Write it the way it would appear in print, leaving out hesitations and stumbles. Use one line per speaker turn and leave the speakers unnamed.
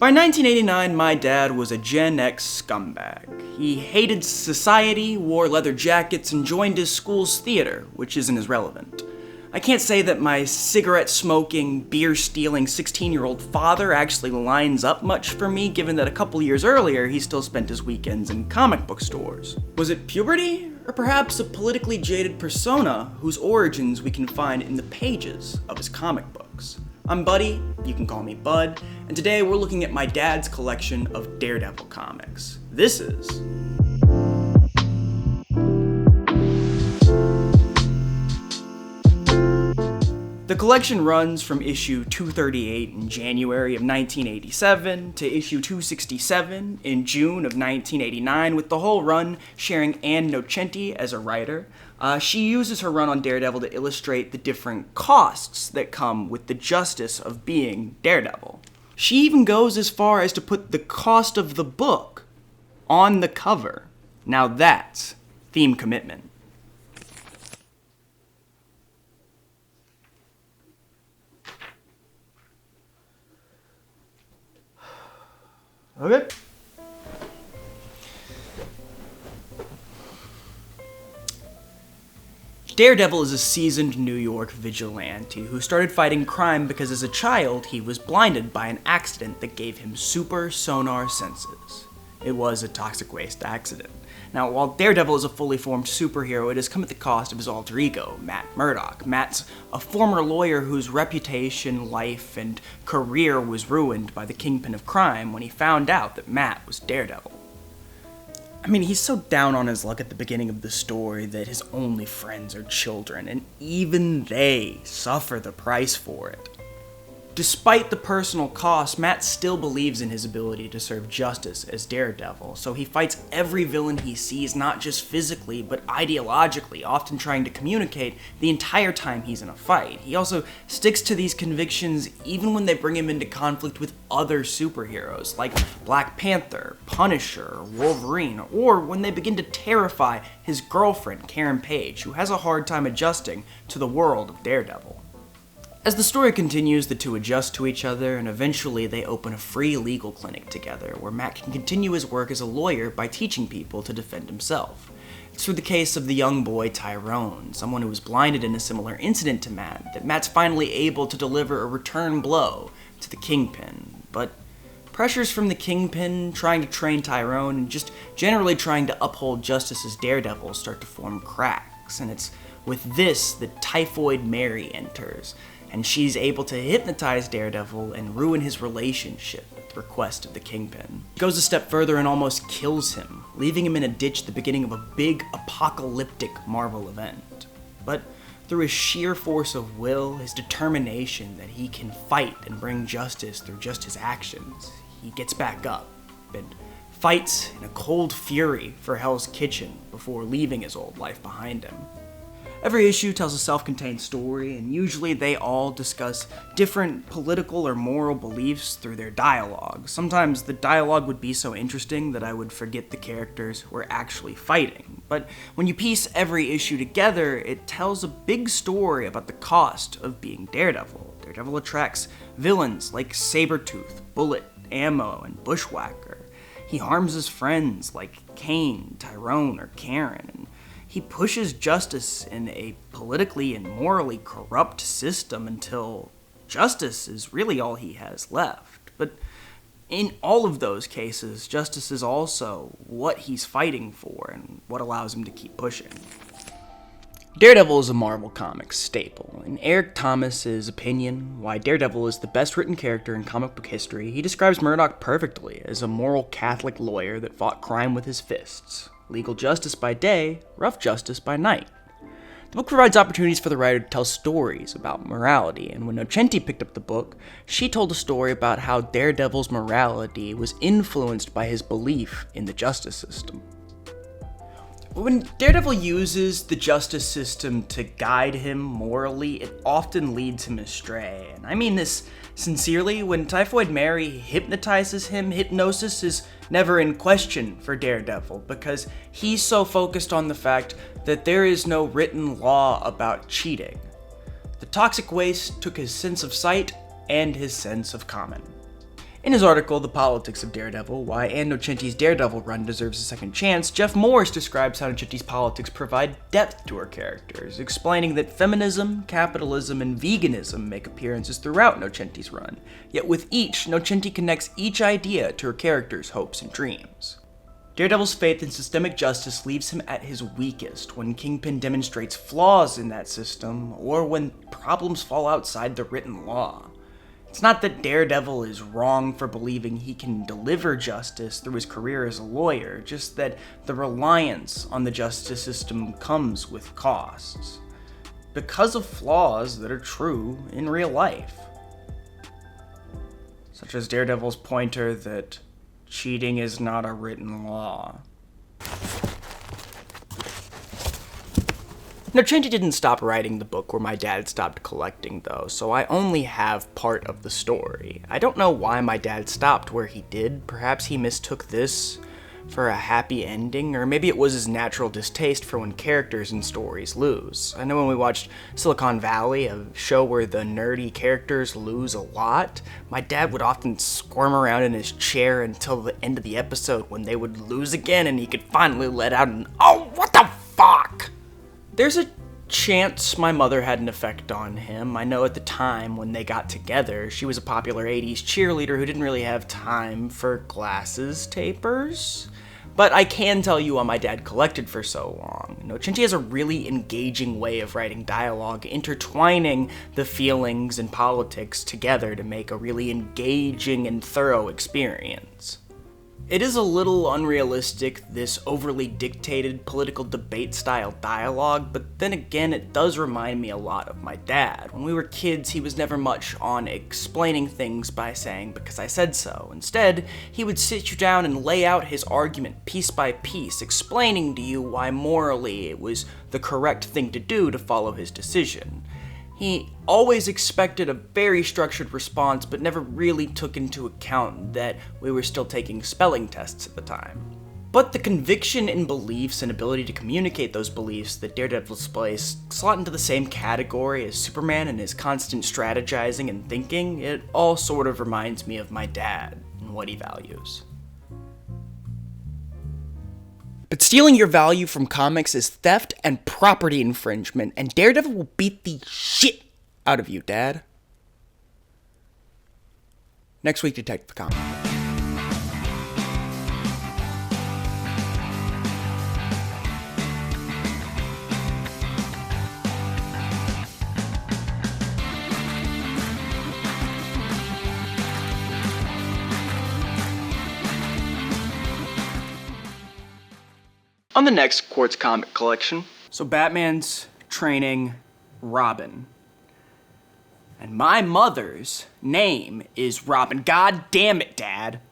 By 1989, my dad was a Gen X scumbag. He hated society, wore leather jackets, and joined his school's theater, which isn't as relevant. I can't say that my cigarette-smoking, beer-stealing 16-year-old father actually lines up much for me, given that a couple years earlier he still spent his weekends in comic book stores. Was it puberty? Or perhaps a politically jaded persona whose origins we can find in the pages of his comic books? I'm Buddy, you can call me Bud, and today we're looking at my dad's collection of Daredevil comics. This is... The collection runs from issue 238 in January of 1987 to issue 267 in June of 1989, with the whole run sharing Ann Nocenti as a writer. She uses her run on Daredevil to illustrate the different costs that come with the justice of being Daredevil. She even goes as far as to put the cost of the book on the cover. Now that's theme commitment. Okay. Daredevil is a seasoned New York vigilante who started fighting crime because as a child he was blinded by an accident that gave him super sonar senses. It was a toxic waste accident. Now, while Daredevil is a fully formed superhero, it has come at the cost of his alter ego, Matt Murdock. Matt's a former lawyer whose reputation, life, and career was ruined by the kingpin of crime when he found out that Matt was Daredevil. I mean, he's so down on his luck at the beginning of the story that his only friends are children, and even they suffer the price for it. Despite the personal cost, Matt still believes in his ability to serve justice as Daredevil, so he fights every villain he sees, not just physically, but ideologically, often trying to communicate the entire time he's in a fight. He also sticks to these convictions even when they bring him into conflict with other superheroes, like Black Panther, Punisher, Wolverine, or when they begin to terrify his girlfriend, Karen Page, who has a hard time adjusting to the world of Daredevil. As the story continues, the two adjust to each other, and eventually they open a free legal clinic together, where Matt can continue his work as a lawyer by teaching people to defend himself. It's through the case of the young boy Tyrone, someone who was blinded in a similar incident to Matt, that Matt's finally able to deliver a return blow to the Kingpin. But pressures from the Kingpin, trying to train Tyrone, and just generally trying to uphold justice as Daredevil start to form cracks, and it's with this that Typhoid Mary enters, and she's able to hypnotize Daredevil and ruin his relationship at the request of the Kingpin. She goes a step further and almost kills him, leaving him in a ditch at the beginning of a big apocalyptic Marvel event. But through his sheer force of will, his determination that he can fight and bring justice through just his actions, he gets back up and fights in a cold fury for Hell's Kitchen before leaving his old life behind him. Every issue tells a self-contained story, and usually they all discuss different political or moral beliefs through their dialogue. Sometimes the dialogue would be so interesting that I would forget the characters who are actually fighting. But when you piece every issue together, it tells a big story about the cost of being Daredevil. Daredevil attracts villains like Sabretooth, Bullet, Ammo, and Bushwhacker. He harms his friends like Kane, Tyrone, or Karen. He pushes justice in a politically and morally corrupt system until justice is really all he has left. But in all of those cases, justice is also what he's fighting for and what allows him to keep pushing. Daredevil is a Marvel Comics staple. In Eric Thomas's opinion, why Daredevil is the best written character in comic book history, he describes Murdock perfectly as a moral Catholic lawyer that fought crime with his fists. Legal justice by day, rough justice by night. The book provides opportunities for the writer to tell stories about morality, and when Nocenti picked up the book, she told a story about how Daredevil's morality was influenced by his belief in the justice system. When Daredevil uses the justice system to guide him morally, it often leads him astray. And I mean this sincerely. When Typhoid Mary hypnotizes him, hypnosis is never in question for Daredevil because he's so focused on the fact that there is no written law about cheating. The toxic waste took his sense of sight and his sense of common. In his article, The Politics of Daredevil, Why Ann Nocenti's Daredevil run deserves a second chance, Jeff Morris describes how Nocenti's politics provide depth to her characters, explaining that feminism, capitalism, and veganism make appearances throughout Nocenti's run, yet with each, Nocenti connects each idea to her character's hopes and dreams. Daredevil's faith in systemic justice leaves him at his weakest when Kingpin demonstrates flaws in that system, or when problems fall outside the written law. It's not that Daredevil is wrong for believing he can deliver justice through his career as a lawyer, just that the reliance on the justice system comes with costs, because of flaws that are true in real life. Such as Daredevil's pointer that cheating is not a written law. Nocenti didn't stop writing the book where my dad stopped collecting, though, so I only have part of the story. I don't know why my dad stopped where he did. Perhaps he mistook this for a happy ending, or maybe it was his natural distaste for when characters in stories lose. I know when we watched Silicon Valley, a show where the nerdy characters lose a lot, my dad would often squirm around in his chair until the end of the episode when they would lose again and he could finally let out an, "Oh, what the fuck?" There's a chance my mother had an effect on him. I know at the time when they got together, she was a popular 80s cheerleader who didn't really have time for glasses tapers. But I can tell you why my dad collected for so long. Nocenti has a really engaging way of writing dialogue, intertwining the feelings and politics together to make a really engaging and thorough experience. It is a little unrealistic, this overly dictated political debate style dialogue, but then again, it does remind me a lot of my dad. When we were kids, he was never much on explaining things by saying, "because I said so." Instead, he would sit you down and lay out his argument piece by piece, explaining to you why morally it was the correct thing to do to follow his decision. He always expected a very structured response, but never really took into account that we were still taking spelling tests at the time. But the conviction in beliefs and ability to communicate those beliefs that Daredevil displays slot into the same category as Superman and his constant strategizing and thinking. It all sort of reminds me of my dad and what he values. But stealing your value from comics is theft and property infringement, and Daredevil will beat the shit out of you, Dad. Next week, Detective Comic. On the next Quartz comic collection, so Batman's training Robin. And my mother's name is Robin. God damn it, Dad.